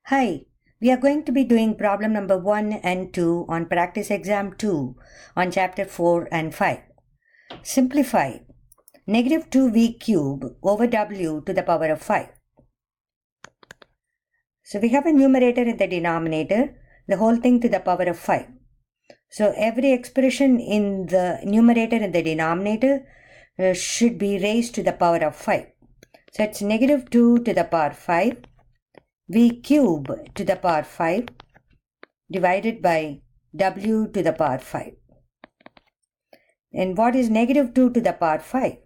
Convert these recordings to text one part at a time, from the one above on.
Hi, we are going to be doing problem number 1 and 2 on practice exam 2 on chapter 4 and 5. Simplify negative 2v cube over w to the power of 5. So we have a numerator in the denominator, the whole thing to the power of 5. So every expression in the numerator and the denominator should be raised to the power of 5. So it's negative 2 to the power 5. V cube to the power 5 divided by w to the power 5. And what is negative 2 to the power 5?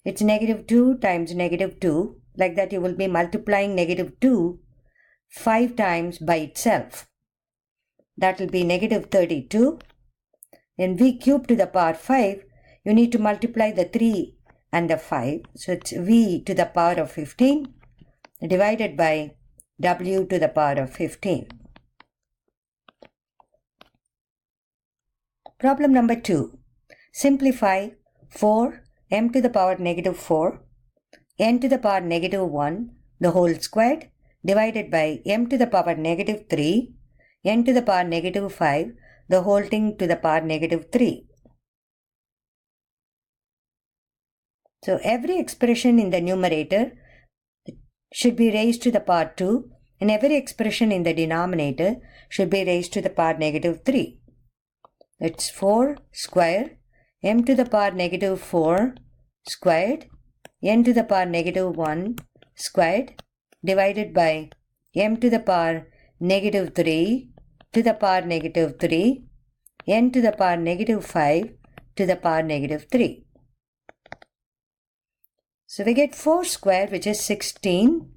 It's negative 2 times negative 2. Like that you will be multiplying negative 2 5 times by itself. That will be negative 32. In v cube to the power 5, you need to multiply the 3 and the 5. So it's v to the power of 15 divided by w to the power of 15. Problem number 2. Simplify 4 m to the power negative 4 n to the power negative 1 the whole squared divided by m to the power negative 3 n to the power negative 5 the whole thing to the power negative 3. So every expression in the numerator should be raised to the power 2 and every expression in the denominator should be raised to the power negative 3. It's 4 square m to the power negative 4 squared n to the power negative 1 squared divided by m to the power negative 3 to the power negative 3 n to the power negative 5 to the power negative 3. So we get 4 square, which is 16.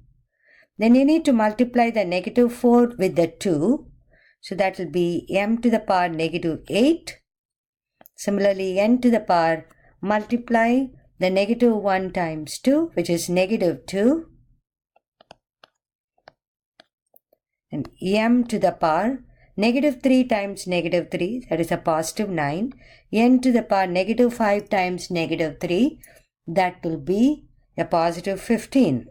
Then you need to multiply the negative 4 with the 2. So that will be m to the power negative 8. Similarly, n to the power, multiply the negative 1 times 2, which is negative 2. And m to the power negative 3 times negative 3, that is a positive 9. N to the power negative 5 times negative 3, that will be a positive 15.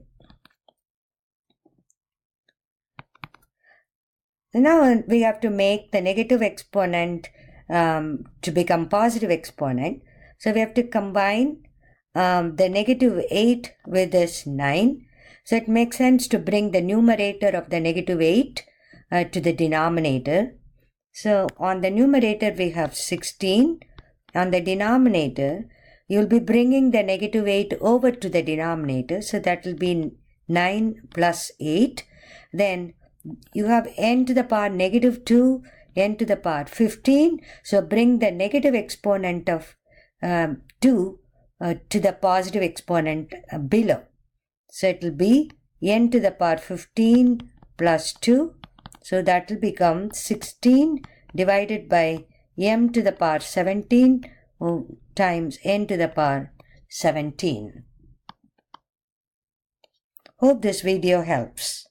Now we have to make the negative exponent to become positive exponent. So we have to combine the negative 8 with this 9. So it makes sense to bring the numerator of the negative 8 to the denominator. So on the numerator we have 16. On the denominator, you will be bringing the negative 8 over to the denominator. So that will be 9 plus 8. Then you have n to the power negative 2, n to the power 15. So bring the negative exponent of 2 to the positive exponent below. So it will be n to the power 15 plus 2. So that will become 16 divided by m to the power 17 times n to the power 17. Hope this video helps.